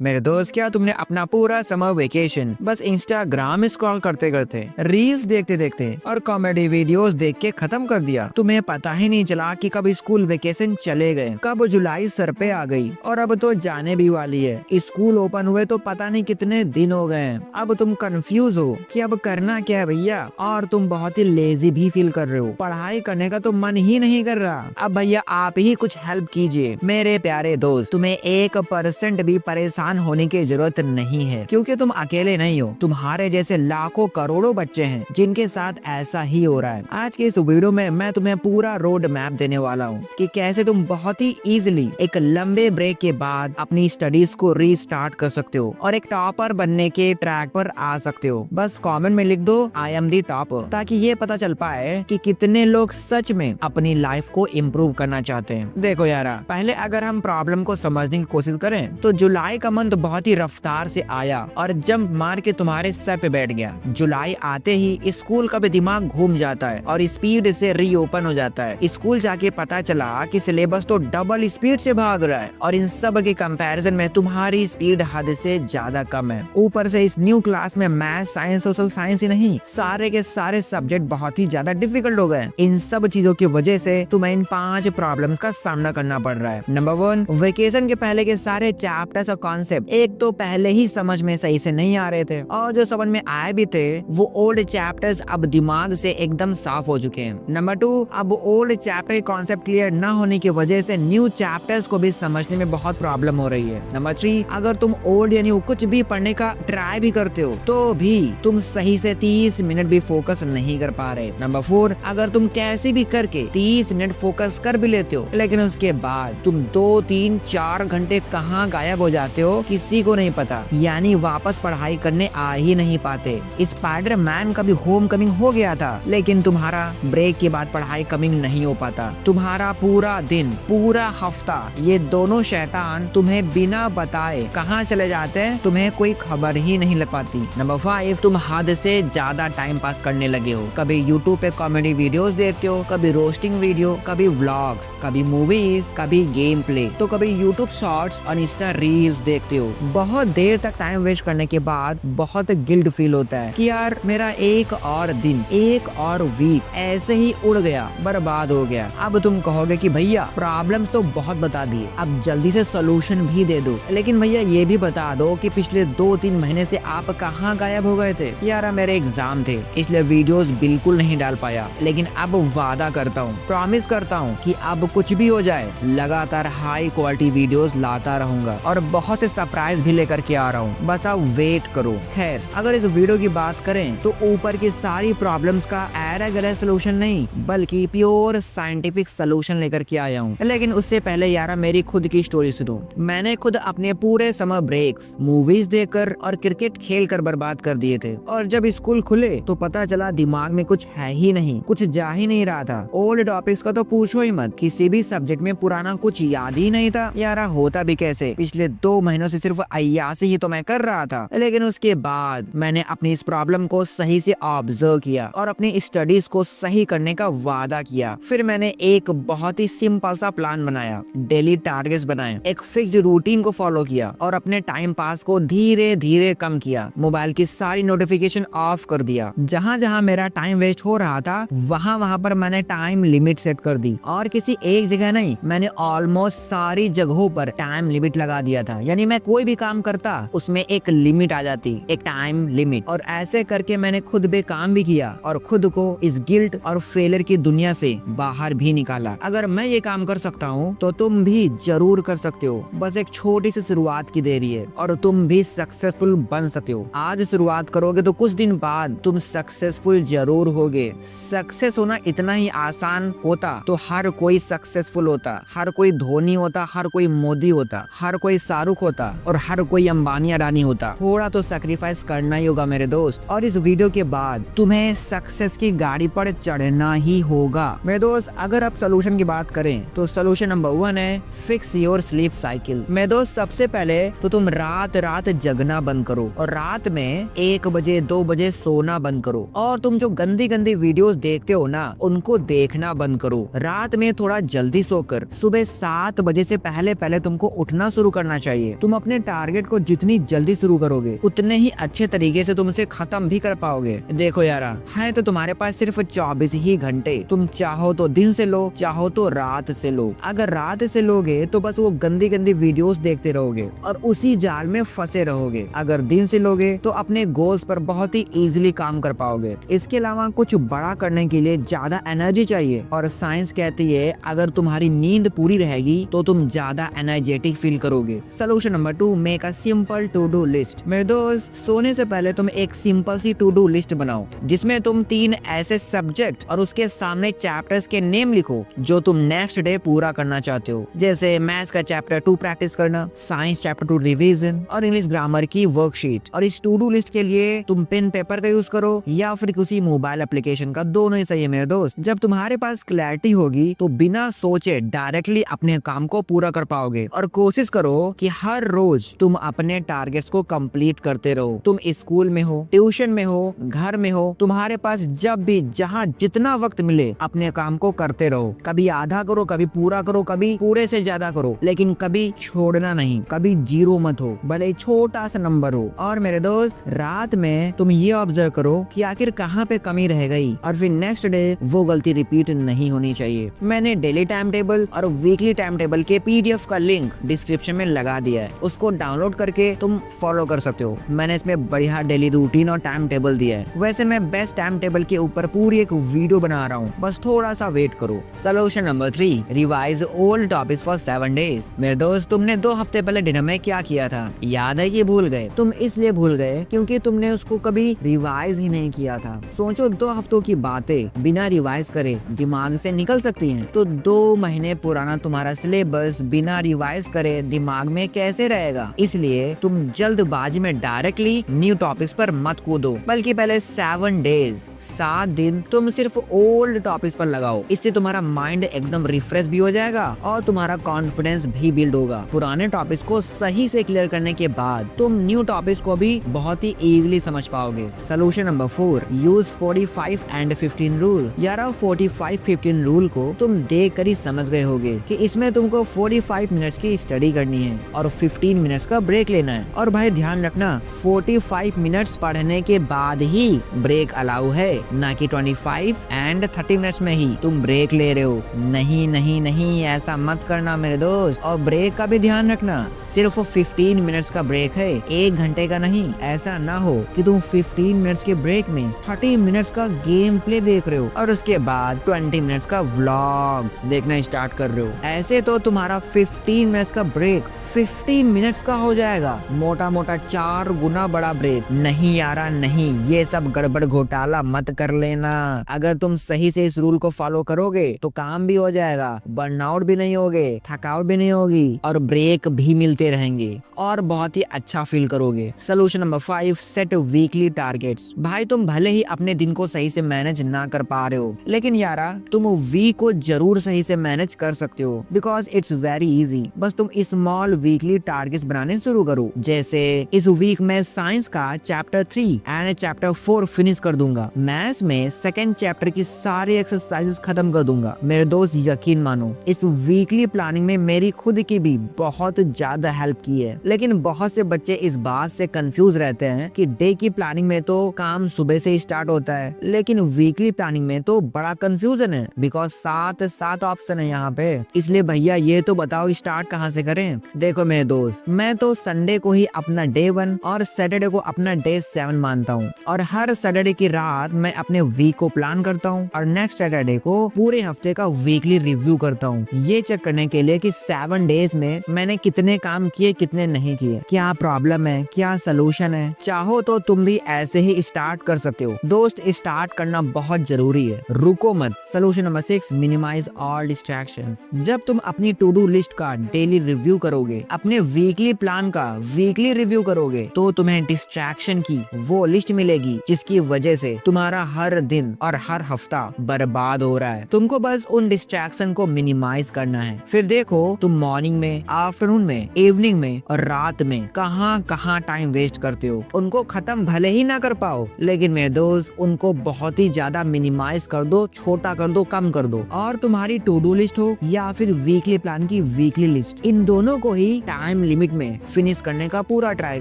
मेरे दोस्त, क्या तुमने अपना पूरा समर वेकेशन बस इंस्टाग्राम स्क्रॉल करते करते, रील्स देखते देखते और कॉमेडी वीडियोस देख के खत्म कर दिया? तुम्हें पता ही नहीं चला कि कब स्कूल वेकेशन चले गए, कब जुलाई सर पे आ गई और अब तो जाने भी वाली है। स्कूल ओपन हुए तो पता नहीं कितने दिन हो गए हैं। अब तुम कंफ्यूज हो कि अब करना क्या है भैया, और तुम बहुत ही लेजी भी फील कर रहे हो। पढ़ाई करने का तो मन ही नहीं कर रहा। अब भैया आप ही कुछ हेल्प कीजिए। मेरे प्यारे दोस्त, तुम्हें 1% भी परेशान होने की जरूरत नहीं है, क्योंकि तुम अकेले नहीं हो। तुम्हारे जैसे लाखों करोड़ों बच्चे हैं जिनके साथ ऐसा ही हो रहा है। आज के इस वीडियो में मैं तुम्हें पूरा रोड मैप देने वाला हूँ कि कैसे तुम बहुत ही इजीली एक लंबे ब्रेक के बाद अपनी स्टडीज को रीस्टार्ट कर सकते हो और एक टॉपर बनने के ट्रैक पर आ सकते हो। बस कमेंट में लिख दो आई एम दी टॉपर, ताकि ये पता चल पाए कि कितने लोग सच में अपनी लाइफ को इम्प्रूव करना चाहते हैं। देखो यारा, पहले अगर हम प्रॉब्लम को समझने की कोशिश करें तो जुलाई का मंथ बहुत ही रफ्तार से आया और जंप मार के तुम्हारे सर पे बैठ गया। जुलाई आते ही स्कूल का भी दिमाग घूम जाता है और स्पीड से रीओपन हो जाता है। स्कूल जाके पता चला कि सिलेबस तो डबल स्पीड से भाग रहा है और इन सब के कंपैरिजन में तुम्हारी स्पीड हद से ज्यादा कम है। ऊपर से इस न्यू क्लास में मैथ, साइंस, सोशल साइंस ही नहीं, सारे के सारे सब्जेक्ट बहुत ही ज्यादा डिफिकल्ट हो गए। इन सब चीजों की वजह से तुम्हें इन 5 प्रॉब्लम्स का सामना करना पड़ रहा है। नंबर 1, वेकेशन के पहले के सारे चैप्टर्स और कॉन्सेप्ट एक तो पहले ही समझ में सही से नहीं आ रहे थे, और जो समझ में आए भी थे वो ओल्ड चैप्टर्स अब दिमाग से एकदम साफ हो चुके हैं। नंबर 2, अब ओल्ड चैप्टर के कॉन्सेप्ट क्लियर न होने की वजह से न्यू चैप्टर्स को भी समझने में बहुत प्रॉब्लम हो रही है। नंबर 3, अगर तुम ओल्ड या न्यू कुछ भी पढ़ने का ट्राई भी करते हो तो भी तुम सही से 30 मिनट भी फोकस नहीं कर पा रहे। नंबर 4, अगर तुम कैसे भी करके 30 मिनट फोकस कर भी लेते हो, लेकिन उसके बाद तुम 2, 3, 4 घंटे कहाँ गायब हो जाते हो किसी को नहीं पता, यानी वापस पढ़ाई करने आ ही नहीं पाते। स्पाइडरमैन का भी होम कमिंग हो गया था, लेकिन तुम्हारा ब्रेक के बाद पढ़ाई कमिंग नहीं हो पाता। तुम्हारा पूरा दिन, पूरा हफ्ता, ये दोनों शैतान तुम्हें बिना बताए कहाँ चले जाते हैं तुम्हें कोई खबर ही नहीं लग पाती। नंबर 5, तुम हद से ज्यादा टाइम पास करने लगे हो। कभी यूट्यूब पे कॉमेडी वीडियोस देखते हो, कभी रोस्टिंग वीडियो, कभी व्लॉग्स, कभी मूवीज, कभी गेम प्ले, तो कभी यूट्यूब शॉर्ट्स और इंस्टा रील्स देखते हो। बहुत देर तक टाइम वेस्ट करने के बाद बहुत गिल्ट फील होता है कि यार मेरा एक और दिन, एक और वीक ऐसे ही उड़ गया, बर्बाद हो गया। अब तुम कहोगे कि भैया प्रॉब्लम्स तो बहुत बता दिए, अब जल्दी से सोल्यूशन भी दे दो, लेकिन भैया ये भी बता दो कि पिछले 2-3 महीने से आप कहाँ गायब हो गए थे? यार मेरे एग्जाम थे इसलिए वीडियोस बिल्कुल नहीं डाल पाया, लेकिन अब वादा करता हूँ, प्रॉमिस करता हूँ कि अब कुछ भी हो जाए लगातार हाई क्वालिटी वीडियोस लाता रहूंगा और बहुत से सरप्राइज भी लेकर के आ रहा हूँ। बस आप वेट करो। खैर, अगर इस वीडियो की बात करें तो ऊपर की सारी प्रॉब्लम्स का एरा गैरा सोल्यूशन नहीं, बल्कि प्योर साइंटिफिक सोल्यूशन लेकर के आया हूँ। लेकिन उससे पहले यारा मेरी खुद की स्टोरी सुनो। मैंने खुद अपने पूरे समर ब्रेक्स मूवीज देखकर और क्रिकेट खेल कर बर्बाद कर दिए थे, और जब स्कूल खुले तो पता चला दिमाग में कुछ है ही नहीं, कुछ जा ही नहीं रहा था। ओल्ड टॉपिक्स का तो पूछो ही मत, किसी भी सब्जेक्ट में पुराना कुछ याद ही नहीं था। यारा होता भी कैसे, पिछले 2 महीनों से सिर्फ अय्यासी ही तो मैं कर रहा था। लेकिन उसके बाद मैंने अपनी इस प्रॉब्लम को सही से ऑब्जर्व किया और अपनी स्टडीज को सही करने का वादा किया। फिर मैंने एक बहुत ही सिंपल सा प्लान बनाया, डेली टारगेट्स बनाए, एक फिक्स्ड रूटीन को फॉलो किया और अपने टाइम पास को धीरे धीरे कम किया। मोबाइल की सारी नोटिफिकेशन ऑफ कर दिया। जहाँ जहाँ मेरा टाइम वेस्ट हो रहा था वहाँ पर मैंने टाइम लिमिट सेट कर दी, और किसी एक जगह नहीं, मैंने ऑलमोस्ट सारी जगहों पर टाइम लिमिट लगा दिया था। यानी मैं कोई भी काम करता उसमें एक लिमिट आ जाती, एक टाइम लिमिट। और ऐसे करके मैंने खुद पे काम भी किया और खुद को इस गिल्ट और फेलियर की दुनिया से बाहर भी निकाला। अगर मैं ये काम कर सकता हूँ तो तुम भी जरूर कर सकते हो। बस एक छोटी सी शुरुआत की देरी है और तुम भी सक्सेसफुल बन सकते हो। आज शुरुआत करोगे तो कुछ दिन बाद तुम सक्सेसफुल जरूर होगे। सक्सेस होना इतना ही आसान होता तो हर कोई सक्सेसफुल होता, हर कोई धोनी होता, हर कोई मोदी होता, हर कोई शाहरुख होता और हर कोई अंबानी अडानी होता। थोड़ा तो सैक्रिफाइस करना ही होगा मेरे दोस्त। और इस वीडियो के बाद तुम्हें सक्सेस की गाड़ी पर चढ़ना ही होगा। मेरे दोस्त अगर आप सोल्यूशन की बात करें तो सोल्यूशन नंबर 1 है फिक्स योर स्लीप साइकिल। मेरे दोस्त सबसे पहले तो तुम रात जगना बंद करो और रात में 1 बजे 2 बजे सोना बंद करो। और तुम जो गंदी गंदी वीडियोस देखते हो ना, उनको देखना बंद करो। रात में थोड़ा जल्दी सोकर सुबह 7 बजे से पहले पहले तुमको उठना शुरू करना चाहिए। तुम अपने टारगेट को जितनी जल्दी शुरू करोगे उतने ही अच्छे तरीके से तुम उसे खत्म भी कर पाओगे। देखो यारा, है तो तुम्हारे पास सिर्फ 24 ही घंटे। तुम चाहो तो दिन से लो, चाहो तो रात से लो। अगर रात से लोगे तो बस वो गंदी गंदी वीडियोस देखते रहोगे और उसी जाल में फंसे रहोगे। अगर दिन से लोगे तो अपने गोल्स पर बहुत ही इजीली काम कर पाओगे। इसके अलावा कुछ बड़ा करने के लिए ज्यादा एनर्जी चाहिए और साइंस कहती है अगर तुम्हारी नींद पूरी रहेगी तो तुम ज्यादा एनर्जेटिक फील करोगे। Solution number 2, make a simple to do list. मेरे दोस्त सोने से पहले तुम एक सिंपल सी टू डू लिस्ट बनाओ जिसमें तुम 3 ऐसे सब्जेक्ट और उसके सामने चैप्टर्स के नेम लिखो जो तुम नेक्स्ट डे पूरा करना चाहते हो। जैसे मैथ्स का चैप्टर 2 प्रैक्टिस करना, साइंस चैप्टर 2 रिवीजन और इंग्लिश ग्रामर की वर्कशीट। और इस टू डू लिस्ट के लिए तुम पेन पेपर का यूज करो या फिर किसी मोबाइल एप्लीकेशन का, दोनों ही सही है मेरे दोस्त। जब तुम्हारे पास क्लैरिटी होगी तो बिना सोचे डायरेक्टली अपने काम को पूरा कर पाओगे। और कोशिश करो कि हर रोज तुम अपने टारगेट्स को कंप्लीट करते रहो। तुम स्कूल में हो, ट्यूशन में हो, घर में हो, तुम्हारे पास जब भी जहाँ जितना वक्त मिले अपने काम को करते रहो। कभी आधा करो, कभी पूरा करो, कभी पूरे से ज्यादा करो, लेकिन कभी छोड़ना नहीं, कभी जीरो मत हो, भले छोटा सा नंबर हो। और मेरे दोस्त रात में तुम ये ऑब्जर्व करो कि आखिर कहाँ पे कमी रह गई और फिर नेक्स्ट डे वो गलती रिपीट नहीं होनी चाहिए। मैंने डेली टाइम टेबल और वीकली टाइम टेबल के PDF का लिंक डिस्क्रिप्शन में लगा दिया है, उसको डाउनलोड करके तुम फॉलो कर सकते हो। मैंने इसमें बढ़िया डेली रूटीन और टाइम टेबल दिया है। वैसे मैं बेस्ट टाइम टेबल के ऊपर पूरी एक वीडियो बना रहा हूँ, बस थोड़ा सा वेट करो। Solution number 3, revise old topics for 7 days. मेरे दोस्त तुमने 2 हफ्ते पहले डिनर में क्या किया था, याद है कि भूल गए? तुम इसलिए भूल गए क्योंकि तुमने उसको कभी रिवाइज ही नहीं किया था। सोचो 2 हफ्तों की बातें बिना रिवाइज करे दिमाग से निकल सकती हैं, तो 2 महीने पुराना तुम्हारा सिलेबस बिना रिवाइज करे दिमाग में कैसे रहेगा? इसलिए तुम जल्दबाजी में डायरेक्टली न्यू टॉपिक्स पर मत कूदो, बल्कि पहले 7 डेज 7 दिन तुम सिर्फ ओल्ड टॉपिक्स पर लगाओ। इससे तुम्हारा माइंड एकदम रिफ्रेश भी हो जाएगा और तुम्हारा कॉन्फिडेंस भी बिल्ड होगा। पुराने टॉपिक्स को सही से क्लियर करने के बाद तुम न्यू टॉपिक्स को भी बहुत ही इजीली समझ पाओगे। Solution number 4, use 45 and 15 rule. यार 45-15 रूल को तुम देख कर ही समझ गए होगे कि इसमें तुमको 45 मिनट्स की स्टडी करनी है और 15 मिनट्स का ब्रेक लेना है। और भाई ध्यान रखना 45 मिनट्स पढ़ने के बाद ही ब्रेक अलाउ है, ना कि 25 एंड 30 मिनट्स में ही तुम ब्रेक ले रहे हो। नहीं नहीं नहीं, ऐसा मत करना मेरे दोस्त। और ब्रेक का भी ध्यान रखना, सिर्फ 15 मिनट्स का ब्रेक है, 1 घंटे का नहीं। ऐसा ना हो कि तुम 15 मिनट्स के ब्रेक में 30 मिनट्स का गेम प्ले देख रहे हो और उसके बाद 20 मिनट्स का व्लॉग देखना स्टार्ट कर रहे हो। ऐसे तो तुम्हारा 15 मिनट्स का ब्रेक 15 मिनट्स का हो जाएगा, मोटा मोटा 4 गुना बड़ा ब्रेक। नहीं यारा नहीं, ये सब गड़बड़ घोटाला मत कर लेना। अगर तुम सही से इस रूल को फॉलो करोगे तो काम भी हो जाएगा, बर्नआउट भी नहीं होगे, थकावट भी नहीं होगी और ब्रेक भी मिलते रहेंगे और बहुत ही अच्छा फील करोगे। Solution number 5, set weekly targets. भाई तुम भले ही अपने दिन को सही से मैनेज ना कर पा रहे हो, लेकिन यारा तुम वीक को जरूर सही से मैनेज कर सकते हो, बिकॉज इट्स वेरी इजी। बस तुम स्मॉल वीकली टारगेट्स बनाने शुरू करो। जैसे इस वीक में साइंस का चैप्टर 3 एंड चैप्टर 4 फिनिश कर दूंगा, मैथ्स में 2nd चैप्टर की सारी एक्सरसाइजेस खत्म कर दूंगा। मेरे दोस्त यकीन मानो, इस वीकली प्लानिंग में मेरी खुद की भी बहुत ज्यादा हेल्प की है। लेकिन बहुत से बच्चे इस बात से कंफ्यूज रहते हैं कि डे की प्लानिंग में तो काम सुबह से स्टार्ट होता है, लेकिन वीकली प्लानिंग में तो बड़ा कंफ्यूजन है, बिकॉज 7 ऑप्शन है यहाँ पे। इसलिए भैया ये तो बताओ स्टार्ट कहाँ से करें? देखो मेरे दोस्त, मैं तो संडे को ही अपना डे 1 और सैटरडे को अपना डे 7 मानता हूँ, और हर सैटरडे की रात मैं अपने वीक को प्लान करता हूँ और नेक्स्ट सैटरडे को पूरे हफ्ते का वीकली रिव्यू करता हूँ, ये चेक करने के लिए कि 7 डेज में मैंने कितने काम किए कितने नहीं किए, क्या प्रॉब्लम है, क्या सोल्यूशन है। चाहो तो तुम भी ऐसे ही स्टार्ट कर सकते हो दोस्त, स्टार्ट करना बहुत जरूरी है, रुको मत। Solution number 6, minimise all distractions. जब तुम अपनी टू डू लिस्ट का डेली रिव्यू करोगे, अपने वीकली प्लान का वीकली रिव्यू करोगे, तो तुम्हें डिस्ट्रैक्शन की वो लिस्ट मिलेगी जिसकी वजह से तुम्हारा हर हर दिन और हर हफ्ता बर्बाद हो रहा है। तुमको बस उन डिस्ट्रैक्शन को मिनिमाइज करना है। फिर देखो तुम मॉर्निंग में, आफ्टरनून में, इवनिंग में और रात में कहाँ कहाँ टाइम वेस्ट करते हो। उनको खत्म भले ही ना कर पाओ, लेकिन मेरे दोस्त उनको बहुत ही ज्यादा मिनिमाइज कर दो, छोटा कर दो, कम कर दो। और तुम्हारी टू डू लिस्ट हो या फिर वीकली प्लान की वीकली लिस्ट, इन दोनों को ही टाइम लिमिट में फिनिश करने का पूरा ट्राई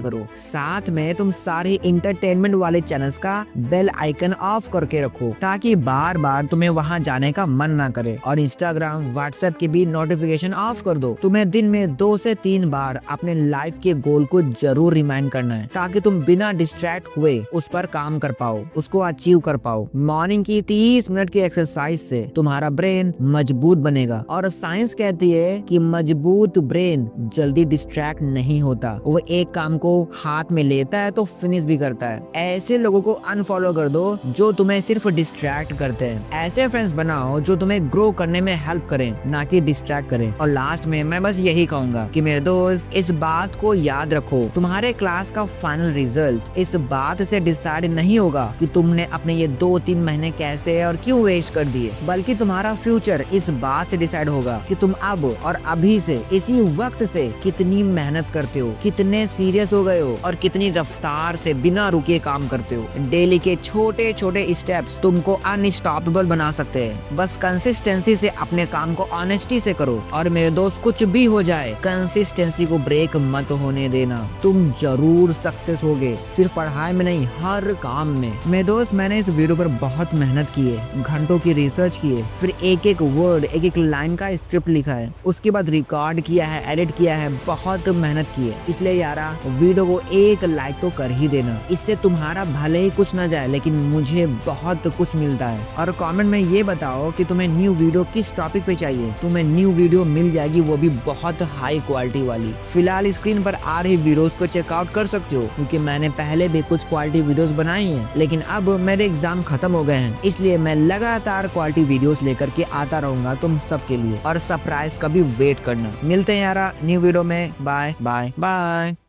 करो। साथ में तुम सारे इंटरटेनमेंट वाले चैनल्स का बेल आइकन ऑफ करके रखो, ताकि बार बार तुम्हें वहां जाने का मन ना करे। और इंस्टाग्राम, व्हाट्सएप की भी नोटिफिकेशन ऑफ कर दो। तुम्हें दिन में 2 से 3 बार अपने लाइफ के गोल को जरूर रिमाइंड करना है, ताकि तुम बिना डिस्ट्रैक्ट हुए उस पर काम कर पाओ, उसको अचीव कर पाओ। मॉर्निंग की 30 मिनट की एक्सरसाइज से तुम्हारा ब्रेन मजबूत बनेगा। और साइंस कहती है कि मजबूत ब्रेन जल्दी डिस्ट्रैक्ट नहीं होता, वो एक काम को हाथ में लेता है तो फिनिश भी करता है। ऐसे लोगों को अनफॉलो कर दो जो तुम्हें सिर्फ डिस्ट्रैक्ट करते हैं। ऐसे फ्रेंड्स बनाओ जो तुम्हें ग्रो करने में हेल्प करें, ना कि डिस्ट्रैक्ट करें। और लास्ट में मैं बस यही कहूंगा कि मेरे दोस्त इस बात को याद रखो, तुम्हारे क्लास का फाइनल रिजल्ट इस बात से डिसाइड नहीं होगा कि तुमने अपने ये 2-3 महीने कैसे और क्यों वेस्ट कर दिए, बल्कि तुम्हारा फ्यूचर इस बात से डिसाइड होगा कि तुम अब और अभी से, इसी वक्त से कितनी मेहनत करते हो, कितने सीरियस हो गए हो और कितनी रफ्तार से बिना रुके काम करते हो। डेली के छोटे छोटे स्टेप्स तुमको अनस्टॉपेबल बना सकते हैं। बस कंसिस्टेंसी से अपने काम को ऑनेस्टी से करो। और मेरे दोस्त कुछ भी हो जाए, कंसिस्टेंसी को ब्रेक मत होने देना। तुम जरूर सक्सेस होगे, सिर्फ पढ़ाई में नहीं, हर काम में। मेरे दोस्त मैंने इस वीडियो पर बहुत मेहनत की है, घंटों की रिसर्च की है, फिर एक एक वर्ड, एक एक लाइन का स्क्रिप्ट लिखा है, उसके बाद रिकॉर्ड किया है, एडिट किया है, बहुत मेहनत की है। इसलिए यारा वीडियो को एक लाइक तो कर ही देना। इससे तुम्हारा भले ही कुछ ना जाए, लेकिन मुझे बहुत कुछ मिलता है। और कमेंट में ये बताओ कि तुम्हें न्यू वीडियो किस टॉपिक पे चाहिए। तुम्हें न्यू वीडियो मिल जाएगी, वो भी बहुत हाई क्वालिटी वाली। फिलहाल स्क्रीन पर आ रही वीडियोस को चेकआउट कर सकते हो, क्योंकि मैंने पहले भी कुछ क्वालिटी वीडियोस बनाई हैं, लेकिन अब मेरे एग्जाम खत्म हो गए हैं, इसलिए मैं लगातार क्वालिटी वीडियोस लेकर के आता रहूंगा तुम सबके लिए। और सरप्राइज का भी वेट करना। मिलते हैं यारा न्यू वीडियो में। Bye bye bye.